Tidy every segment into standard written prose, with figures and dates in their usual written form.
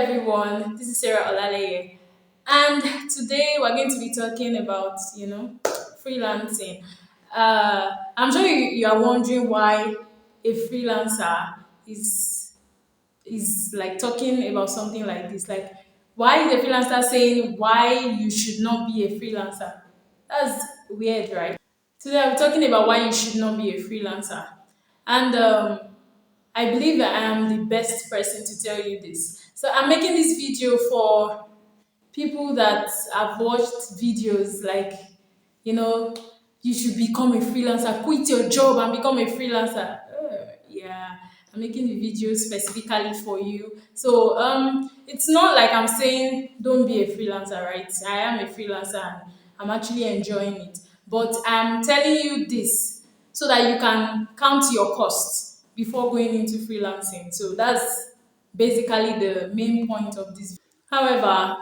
everyone, this is Sarah Olaleye, and today we're going to be talking about, freelancing. I'm sure you are wondering why a freelancer is like talking about something like this. Like, why is a freelancer saying why you should not be a freelancer? That's weird, right? Today I'm talking about why you should not be a freelancer, and I believe that I am the best person to tell you this. So I'm making this video for people that have watched videos like, you know, you should become a freelancer, quit your job and become a freelancer. Yeah, I'm making the video specifically for you. So it's not like I'm saying don't be a freelancer, right? I am a freelancer and I'm actually enjoying it. But I'm telling you this so that you can count your costs before going into freelancing. So that's basically the main point of this. However,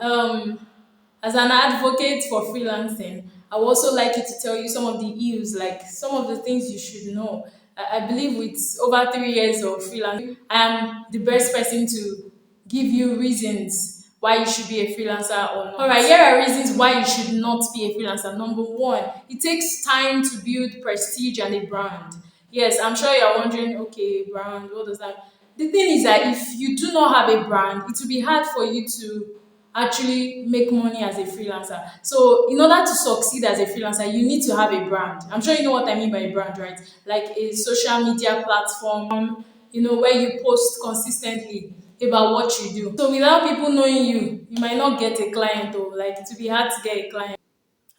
as an advocate for freelancing, I would also like you to tell you some of the ills, like some of the things you should know. I believe with over 3 years of freelancing, I am the best person to give you reasons why you should be a freelancer or not. All right, here are reasons why you should not be a freelancer. Number one, it takes time to build prestige and a brand. Yes, I'm sure you're wondering, okay, brand, what does that? The thing is that if you do not have a brand, it will be hard for you to actually make money as a freelancer. So in order to succeed as a freelancer, you need to have a brand. I'm sure you know what I mean by a brand, right? Like a social media platform, where you post consistently about what you do. So without people knowing you, you might not get a client, or like it will be hard to get a client.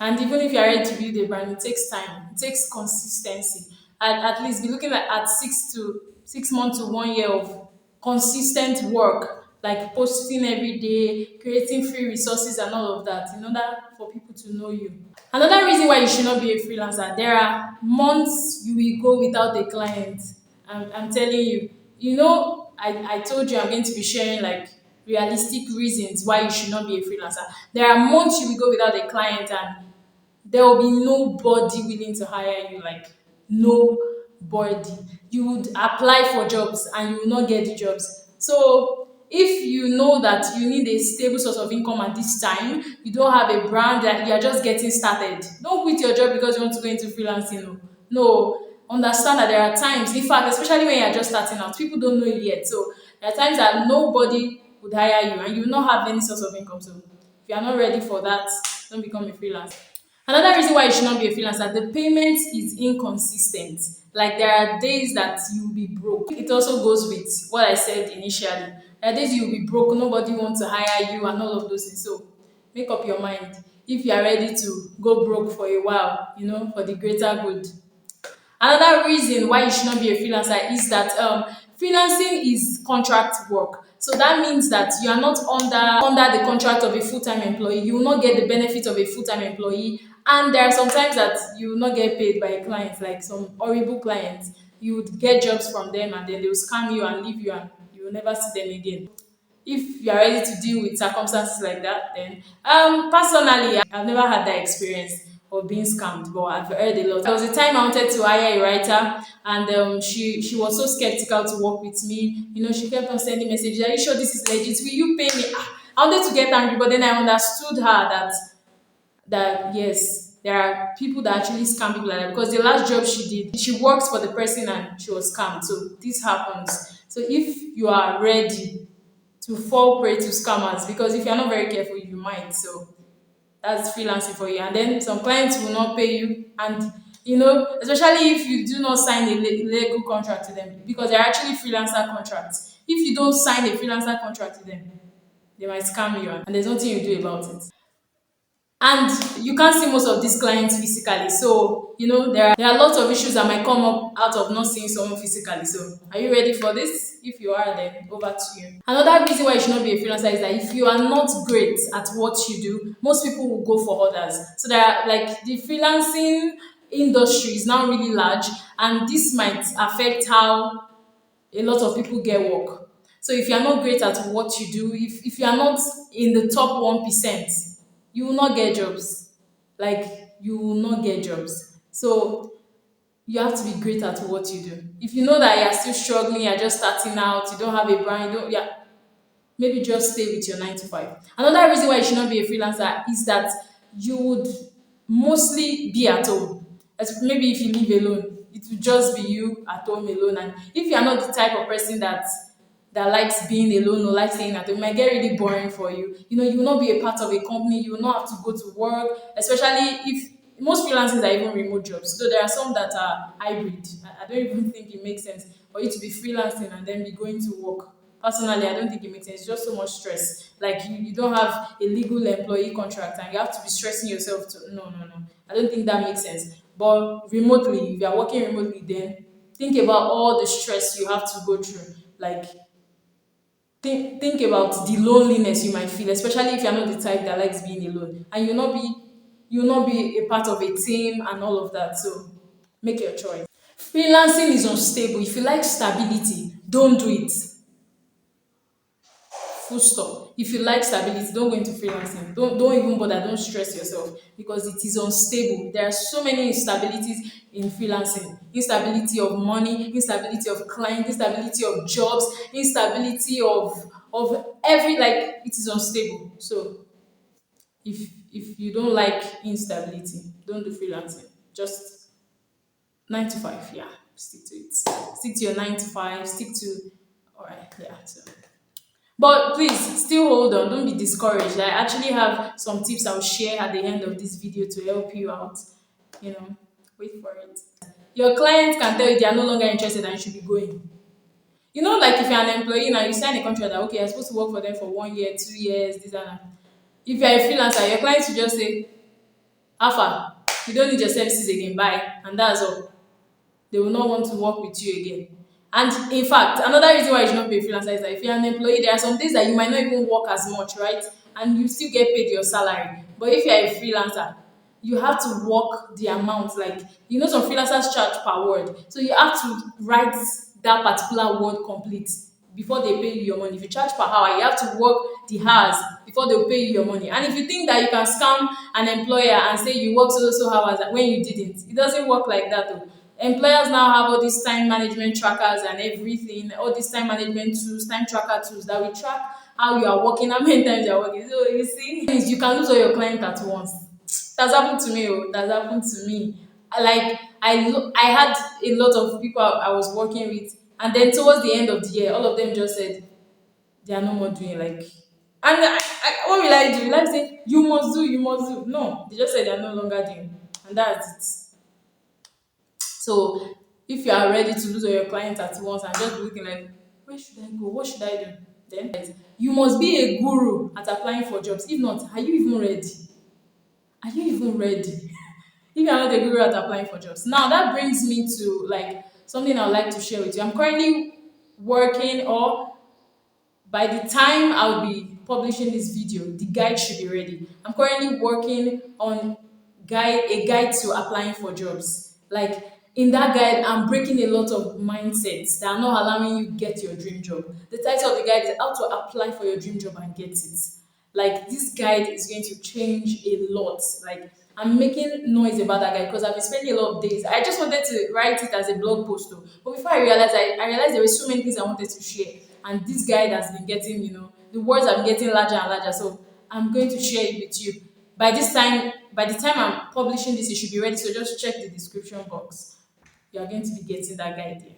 And even if you're ready to build a brand, it takes time, it takes consistency. At least be looking at 6 months to 1 year of consistent work, like posting every day, creating free resources and all of that in order for people to know you. Another reason why you should not be a freelancer, there are months you will go without a client. I'm telling you, I told you I'm going to be sharing like realistic reasons why you should not be a freelancer. There are months you will go without a client and there will be nobody willing to hire you, like nobody. You would apply for jobs and you will not get the jobs. So if you know that you need a stable source of income at this time, you don't have a brand, that you're just getting started, don't quit your job because you want to go into freelancing. No, understand that there are times, in fact, especially when you're just starting out, people don't know you yet. So there are times that nobody would hire you and you will not have any source of income. So if you are not ready for that, don't become a freelancer. Another reason why you should not be a freelancer, the payment is inconsistent. Like there are days that you will be broke. It also goes with what I said initially. There are days you will be broke, nobody wants to hire you and all of those things. So make up your mind if you are ready to go broke for a while, for the greater good. Another reason why you should not be a freelancer is that freelancing is contract work. So that means that you are not under the contract of a full-time employee. You will not get the benefit of a full-time employee. And there are sometimes that you will not get paid by clients, like some horrible clients. You would get jobs from them and then they will scam you and leave you and you will never see them again. If you are ready to deal with circumstances like that, then personally, I've never had that experience of being scammed, but I've heard a lot. There was a time I wanted to hire a writer, and she was so skeptical to work with me. She kept on sending messages. Are you sure this is legit? Will you pay me? I wanted to get angry, but then I understood her that yes, there are people that actually scam people like that, because the last job she did, she works for the person and she was scammed. So this happens. So if you are ready to fall prey to scammers, because if you're not very careful, you might. So that's freelancing for you. And then some clients will not pay you, and especially if you do not sign a legal contract to them, because they're actually freelancer contracts. If you don't sign a freelancer contract to them, they might scam you, and there's nothing you do about it. And you can't see most of these clients physically. So, there are lots of issues that might come up out of not seeing someone physically. So, are you ready for this? If you are, then over to you. Another reason why you should not be a freelancer is that if you are not great at what you do, most people will go for others. So, there are like the freelancing industry is now really large, and this might affect how a lot of people get work. So if you are not great at what you do, if you are not in the top 1%, you will not get jobs. Like, you will not get jobs. So you have to be great at what you do. If you know that you're still struggling, you're just starting out, you don't have a brand, you don't, yeah, maybe just stay with your 9 to 5. Another reason why you should not be a freelancer is that you would mostly be at home. Maybe if you live alone, it will just be you at home alone. And if you are not the type of person that likes being alone or likes staying at home, it might get really boring for you. You will not be a part of a company, you will not have to go to work, especially if most freelancers are even remote jobs. So there are some that are hybrid. I don't even think it makes sense for you to be freelancing and then be going to work. Personally, I don't think it makes sense. It's just so much stress. Like you don't have a legal employee contract and you have to be stressing yourself to no, no, no. I don't think that makes sense. But remotely, if you are working remotely, then think about all the stress you have to go through. Like think about the loneliness you might feel, especially if you're not the type that likes being alone. And you'll not be a part of a team and all of that. So make your choice. Freelancing is unstable. If you like stability, don't do it. Full stop. If you like stability, don't go into freelancing. Don't even bother. Don't stress yourself because it is unstable. There are so many instabilities in freelancing. Instability of money, instability of client, instability of jobs, instability of every, like, it is unstable. So if you don't like instability, don't do freelancing. Just 9 to 5, yeah. Stick to it. Stick to your 9 to 5. Stick to all right, yeah. So but please still hold on, don't be discouraged. I actually have some tips I'll share at the end of this video to help you out. You know, wait for it. Your clients can tell you they are no longer interested and you should be going. Like if you're an employee now, you sign a contract that okay, you're supposed to work for them for 1 year, 2 years, this and that. If you're a freelancer, your clients will just say, Alpha, we don't need your services again, bye. And that's all. They will not want to work with you again. And in fact, another reason why you should not be a freelancer is that if you're an employee, there are some days that you might not even work as much, right? And you still get paid your salary. But if you're a freelancer, you have to work the amount. Like, some freelancers charge per word. So you have to write that particular word complete before they pay you your money. If you charge per hour, you have to work the hours before they'll pay you your money. And if you think that you can scam an employer and say you work so hours when you didn't, it doesn't work like that though. Employers now have all these time management trackers and everything, all these time management tools, time tracker tools that will track how you are working, how many times you are working. So you see, you can lose all your clients at once. That's happened to me. Oh, that's happened to me. Like I had a lot of people I was working with, and then towards the end of the year, all of them just said they are no more doing like. And what will I do? Will I say you must do, you must do? No, they just said they are no longer doing, and that's it. So if you are ready to lose all your clients at once and just be looking like, where should I go? What should I do? Then you must be a guru at applying for jobs. If not, are you even ready? Are you even ready? If you're not a guru at applying for jobs. Now that brings me to like something I would like to share with you. I'm currently working, or by the time I'll be publishing this video, the guide should be ready. I'm currently working on a guide to applying for jobs. Like in that guide, I'm breaking a lot of mindsets that are not allowing you get your dream job. The title of the guide is How to Apply for Your Dream Job and Get It. Like this guide is going to change a lot. Like I'm making noise about that guide because I've been spending a lot of days. I just wanted to write it as a blog post though. But before I realized there were so many things I wanted to share. And this guide has been getting, the words have been getting larger and larger. So I'm going to share it with you. By the time I'm publishing this, it should be ready. So just check the description box. You are going to be getting that guide there.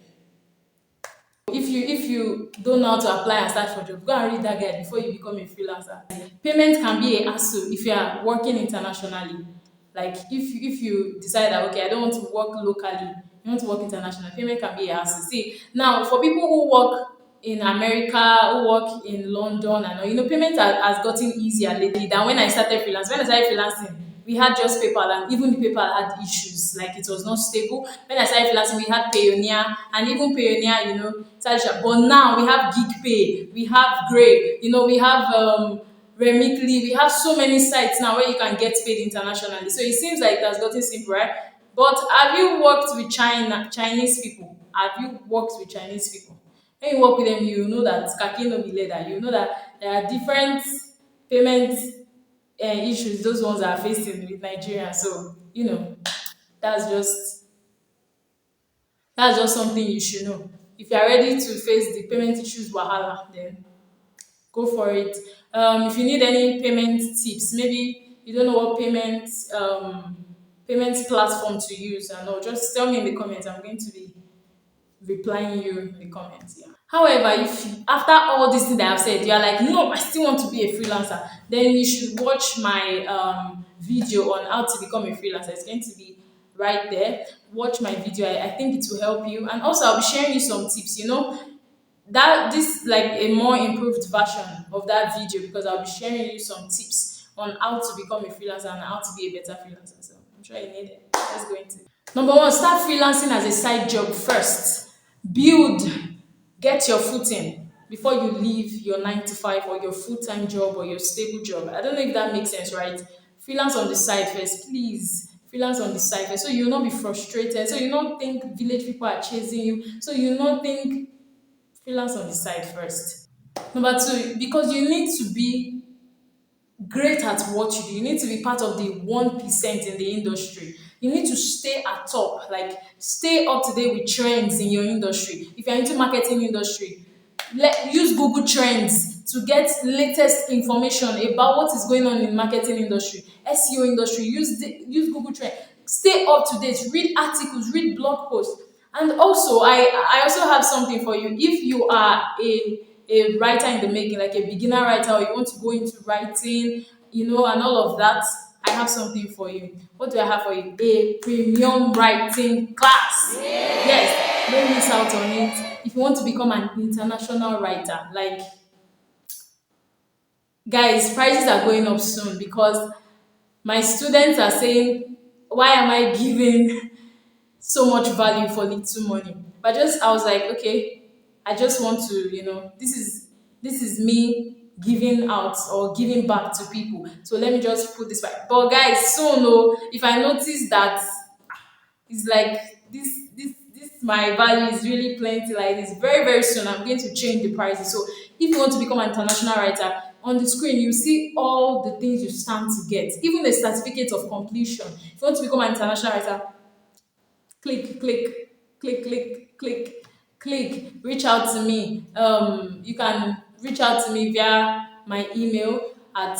If you don't know how to apply and start for job, go and read that guide before you become a freelancer. Payment can be a hassle if you are working internationally. Like if you decide that okay, I don't want to work locally, you want to work international, payment can be a hassle. See, now for people who work in America, who work in London and all, payment has gotten easier lately than when I started freelancing. When I started freelancing, we had just PayPal, and even the PayPal had issues, like it was not stable. When I started freelancing, we had Payoneer, and even Payoneer, started, but now we have GigPay, we have Gray, we have Remitly, we have so many sites now where you can get paid internationally. So it seems like it has gotten simple, right? But have you worked with Chinese people? Have you worked with Chinese people? When you work with them, you know that kaki no be leather. You know that there are different payment issues those ones are facing with Nigeria. So that's just something you should know. If you are ready to face the payment issues wahala, then go for it. If you need any payment tips, maybe you don't know what payments platform to use, and all, just tell me in the comments. I'm going to be replying you in the comments. Yeah. However, if after all these things that I've said, you are like, no, I still want to be a freelancer, then you should watch my video on how to become a freelancer. It's going to be right there. Watch my video. I think it will help you. And also, I'll be sharing you some tips. That this like a more improved version of that video, because I'll be sharing you some tips on how to become a freelancer and how to be a better freelancer. So I'm sure you need it. Let's go into it. Number one, start freelancing as a side job first. Build, get your footing before you leave your 9 to 5 or your full-time job or your stable job. I don't know if that makes sense, right? Freelance on the side first, please. Freelance on the side first. So you'll not be frustrated. So you don't think village people are chasing you. So you not think freelance on the side first. Number two, because you need to be great at what you do. You need to be part of the 1% in the industry. You need to stay at top, like stay up to date with trends in your industry. If you're into marketing industry, use Google Trends to get latest information about what is going on in marketing industry, SEO industry. Use Google Trends. Stay up to date. Read articles. Read blog posts. And also, I also have something for you. If you are a writer in the making, like a beginner writer, or you want to go into writing, and all of that, I have something for you. What do I have for you? A premium writing class. Yes, don't miss out on it. If you want to become an international writer, like, guys, prices are going up soon because my students are saying, why am I giving so much value for little money? But I was like, okay, I just want to, this is me giving out or giving back to people. So let me just put this back. But guys, soon, if I notice that it's like this my value is really plenty like this, very, very soon I'm going to change the prices. So if you want to become an international writer, on the screen you see all the things you stand to get, even a certificate of completion. If you want to become an international writer, click, click, click, click, click, click, reach out to me. You can reach out to me via my email at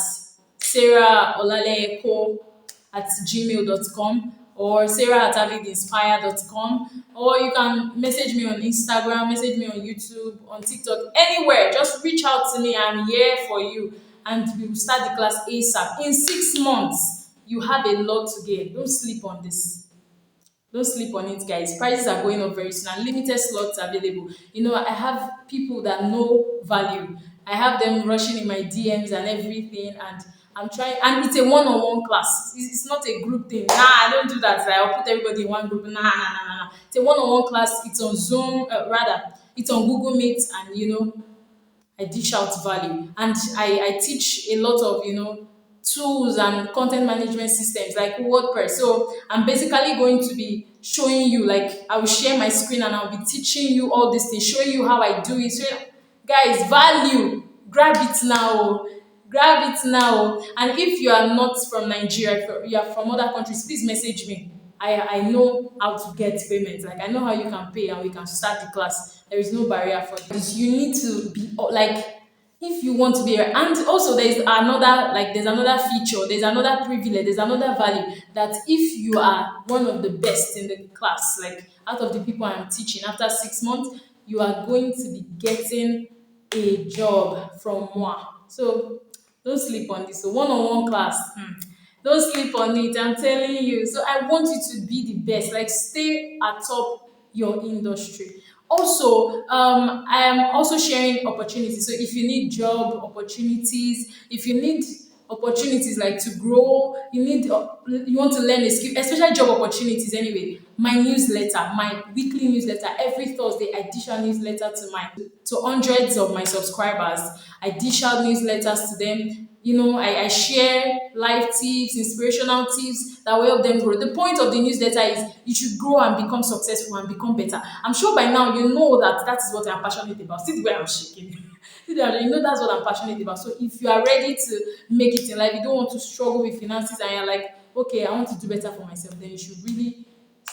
saraholaleico@gmail.com, or sarah@avidinspire.com, or you can message me on Instagram, message me on YouTube, on TikTok, anywhere. Just reach out to me. I'm here for you, and we will start the class ASAP. In 6 months, you have a lot to gain. Don't sleep on this. Don't sleep on it, guys. Prices are going up very soon and limited slots available. I have people that know value. I have them rushing in my DMs and everything, and I'm trying. And it's a one-on-one class. It's not a group thing. Nah, I don't do that. Like, I'll put everybody in one group. Nah, nah, nah, nah, nah. It's a one-on-one class. It's on Zoom, rather. It's on Google Meet, and I dish out value, and I teach a lot of tools and content management systems like WordPress. So I'm basically going to be showing you, like, I will share my screen and I'll be teaching you all these things, showing you how I do it. So, guys, value, grab it now. Grab it now. And if you are not from Nigeria, if you are from other countries, please message me. I know how to get payments. Like, I know how you can pay and we can start the class. There is no barrier for this. You need to be like, if you want to be, and also there's another feature, there's another privilege, there's another value, that if you are one of the best in the class, like out of the people I'm teaching, after 6 months, you are going to be getting a job from moi. So don't sleep on this. So one-on-one class, don't sleep on it, I'm telling you. So I want you to be the best, like stay atop your industry. Also, I am also sharing opportunities. So if you need job opportunities, if you need opportunities like to grow, you want to learn a skill, especially job opportunities anyway. My newsletter, my weekly newsletter, every Thursday I dish out newsletter to hundreds of my subscribers. I dish out newsletters to them. I share life tips, inspirational tips that will help them grow. The point of the newsletter is you should grow and become successful and become better. I'm sure by now you know that is what I'm passionate about. See the way I'm shaking. That's what I'm passionate about. So if you are ready to make it in life, you don't want to struggle with finances, and you're like, okay, I want to do better for myself, then you should really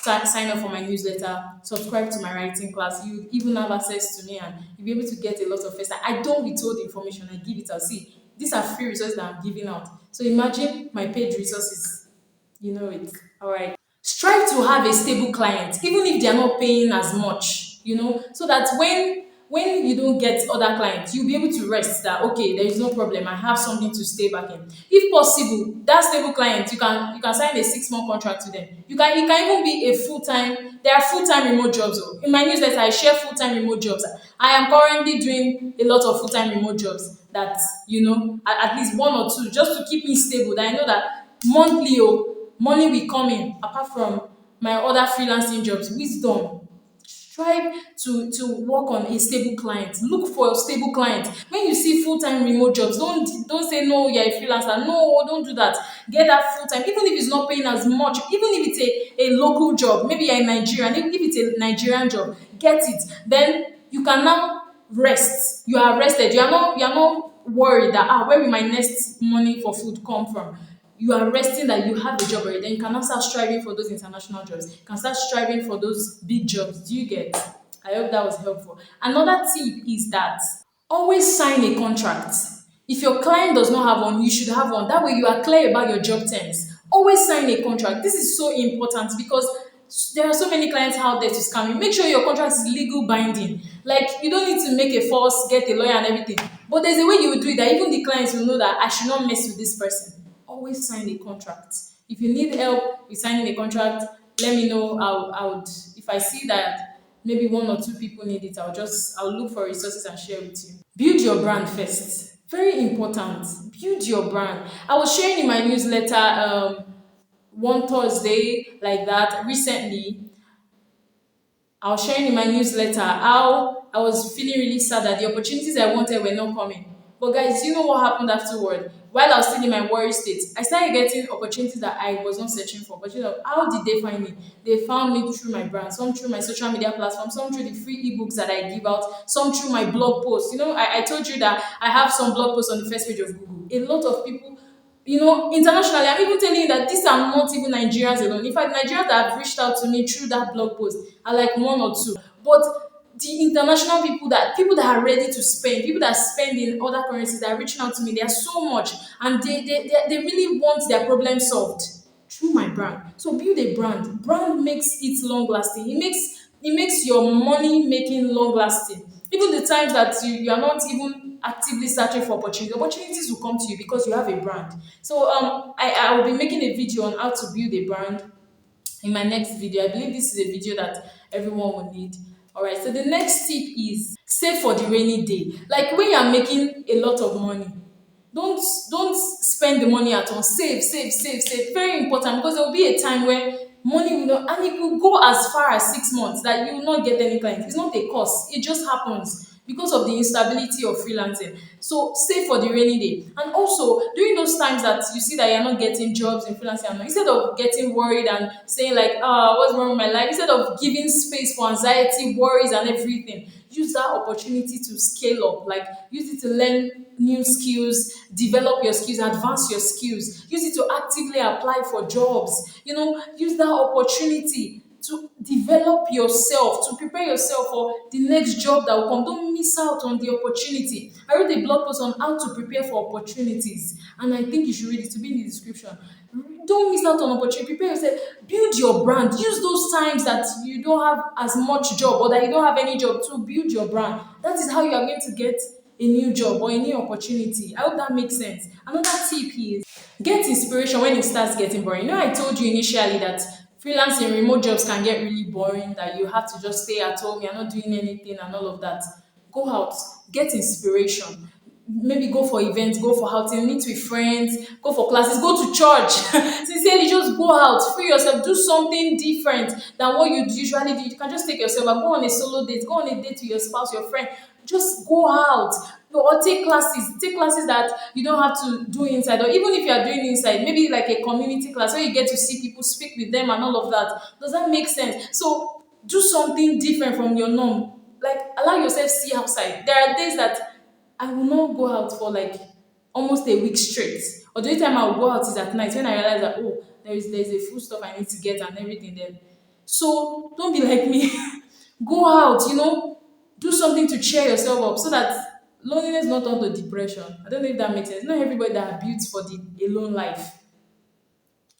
sign up for my newsletter, subscribe to my writing class. You even have access to me and you'll be able to get a lot of first. I don't withhold information, I give it out. See, these are free resources that I'm giving out. So imagine my paid resources. You know it. All right. Strive to have a stable client, even if they are not paying as much, so that when you don't get other clients, you'll be able to rest that okay, there is no problem. I have something to stay back in. If possible, that stable client, you can sign a 6 month contract with them. It can even be a full time. There are full time remote jobs. Oh. In my newsletter, I share full time remote jobs. I am currently doing a lot of full time remote jobs that at least one or two just to keep me stable. That I know that monthly money will come in apart from my other freelancing jobs. Wisdom, strive to work on a stable client. Look for a stable client. When you see full-time remote jobs, don't say no, you're a freelancer. No, don't do that. Get that full-time, even if it's not paying as much, even if it's a local job, maybe you're in Nigeria, and if it's a Nigerian job, get it. Then you can now rest. You are rested. You are not worried that where will my next money for food come from. You are resting that you have a job already. Then you can now start striving for those international jobs. You can start striving for those big jobs. Do you get? I hope that was helpful. Another tip is that always sign a contract. If your client does not have one, you should have one. That way you are clear about your job terms. Always sign a contract. This is so important because there are so many clients out there to scam you. Make sure your contract is legal binding. Like you don't need to make a false, get a lawyer and everything. But there's a way you will do it that even the clients will know that I should not mess with this person. Always sign a contract. If you need help with signing a contract, let me know. I would, if I see that maybe one or two people need it, I'll look for resources and share with you. Build your brand first. Very important. Build your brand. I was sharing in my newsletter one Thursday like that recently. I was sharing in my newsletter how I was feeling really sad that the opportunities I wanted were not coming. But guys, you know what happened afterward? While I was still in my worry state, I started getting opportunities that I was not searching for. But how did they find me? They found me through my brand, some through my social media platform, some through the free ebooks that I give out, some through my blog posts. I told you that I have some blog posts on the first page of Google. A lot of people internationally, I'm even telling you that these are not even Nigerians alone. In fact, Nigerians that have reached out to me through that blog post are like one or two. But the international people that are ready to spend, people that spend in other currencies that are reaching out to me, they are so much, and they really want their problem solved through my brand. So build a brand. Brand makes it long lasting. It makes your money making long lasting. Even the times that you are not even actively searching for opportunities will come to you because you have a brand. So I will be making a video on how to build a brand in my next video. I believe this is a video that everyone will need. All right, so the next tip is save for the rainy day. Like when you are making a lot of money, don't spend the money at all. Save. Very important, because there will be a time where money will not, and it will go as far as 6 months that you will not get any clients. It's not a cost, it just happens because of the instability of freelancing. So save for the rainy day. And also during those times that you see that you're not getting jobs in freelancing, and instead of getting worried and saying like, what's wrong with my life, instead of giving space for anxiety, worries and everything, use that opportunity to scale up. Like use it to learn new skills, develop your skills, advance your skills. Use it to actively apply for jobs. Use that opportunity to develop yourself, to prepare yourself for the next job that will come. Don't miss out on the opportunity. I wrote a blog post on how to prepare for opportunities, and I think you should read it, to be in the description. Don't miss out on opportunity. Prepare yourself. Build your brand. Use those times that you don't have as much job or that you don't have any job to build your brand. That is how you are going to get a new job or a new opportunity. I hope that makes sense. Another tip is get inspiration when it starts getting boring. I told you initially that freelancing remote jobs can get really boring, that you have to just stay at home, you're not doing anything and all of that. Go out, get inspiration. Maybe go for events, go for outing, meet with friends, go for classes, go to church. Sincerely, just go out, free yourself, do something different than what you usually do. You can just take yourself and go on a solo date, go on a date with your spouse, your friend. Just go out. Or take classes that you don't have to do inside, or even if you are doing inside, maybe like a community class where you get to see people, speak with them and all of that. Does that make sense? So do something different from your norm. Like allow yourself see outside. There are days that I will not go out for like almost a week straight, or the only time I will go out is at night when I realize that, oh, there's a food stuff I need to get and everything. Then So don't be like me. Go out, do something to cheer yourself up so that loneliness not turn to depression. I don't know if that makes sense. Not everybody that are built for the alone life.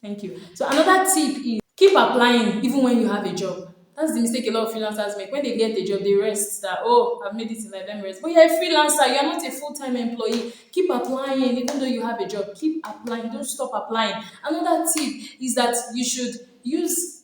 Thank you. So another tip is keep applying even when you have a job. That's the mistake a lot of freelancers make. When they get a job, they rest that, oh, I've made it in life, let me rest. But you're a freelancer, you're not a full-time employee. Keep applying even though you have a job. Keep applying, don't stop applying. Another tip is that you should use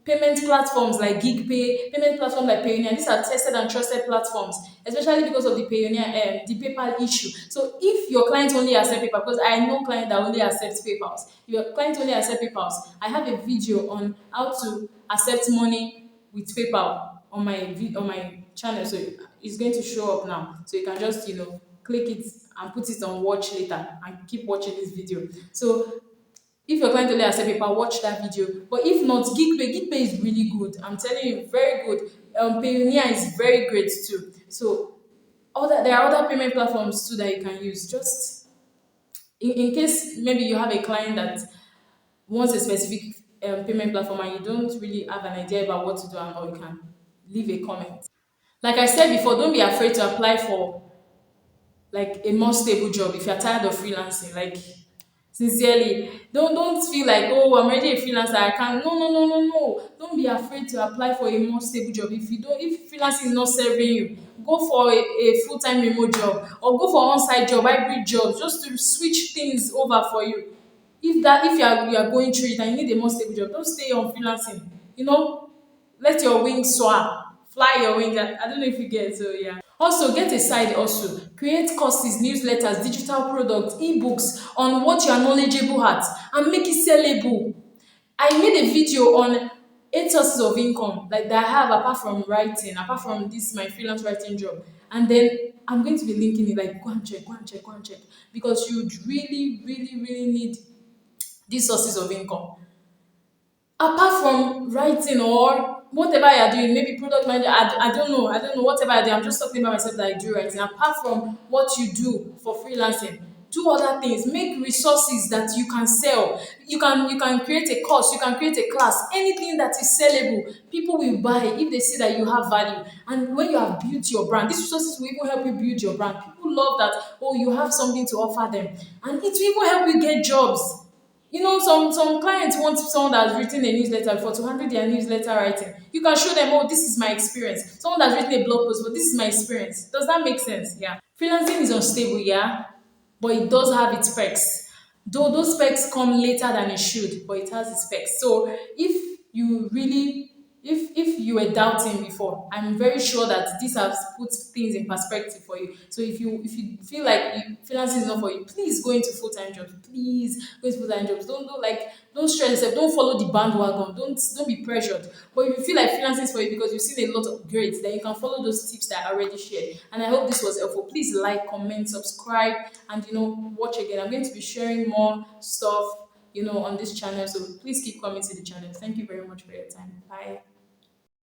payment platforms like GigPay, payment platforms like Payoneer. These are tested and trusted platforms, especially because of the Payoneer, the PayPal issue. So if your client only accept PayPal, because I know client that only accepts PayPal. If your client only accept PayPal, I have a video on how to accept money with PayPal on on my channel. So it's going to show up now. So you can just click it and put it on watch later and keep watching this video. So if your client only accept paper, watch that video. But if not, GigPay is really good. I'm telling you, very good. Payoneer is very great too. So there are other payment platforms too that you can use. Just in case maybe you have a client that wants a specific payment platform and you don't really have an idea about what to do, and all, you can leave a comment. Like I said before, don't be afraid to apply for like a more stable job if you're tired of freelancing. Like sincerely, don't feel like, oh, I'm already a freelancer, I can't. No. Don't be afraid to apply for a more stable job. If freelancing is not serving you, go for a full-time remote job or go for on-site job, hybrid jobs, just to switch things over for you. If you are going through it and you need a more stable job, don't stay on freelancing. Let your wings soar, fly your wings. I don't know if you get. So yeah. Also, get a side hustle. Create courses, newsletters, digital products, ebooks on what you are knowledgeable at and make it sellable. I made a video on 8 sources of income like that I have apart from writing, apart from this my freelance writing job. And then I'm going to be linking it, like go and check because you'd really need these sources of income apart from writing or whatever you're doing, maybe product manager, I don't know, whatever I do, I'm just talking about myself that I do writing. Apart from what you do for freelancing, do other things, make resources that you can sell. You can create a course, you can create a class, anything that is sellable. People will buy if they see that you have value. And when you have built your brand, these resources will even help you build your brand. People love that, oh, you have something to offer them. And it will even help you get jobs. Some clients want someone that's written a newsletter for to handle their newsletter writing. You can show them, oh, this is my experience. Someone that's written a blog post, but this is my experience. Does that make sense? Yeah. Freelancing is unstable, yeah, but it does have its perks. Though those perks come later than it should, but it has its perks. So if you were doubting before, I'm very sure that this has put things in perspective for you. So if you feel like freelancing is not for you, please go into full-time jobs. Please go into full-time jobs. Don't stress yourself. Don't follow the bandwagon. Don't be pressured. But if you feel like freelancing is for you because you've seen a lot of grades, then you can follow those tips that I already shared. And I hope this was helpful. Please like, comment, subscribe, and watch again. I'm going to be sharing more stuff on this channel. So please keep coming to the channel. Thank you very much for your time. Bye.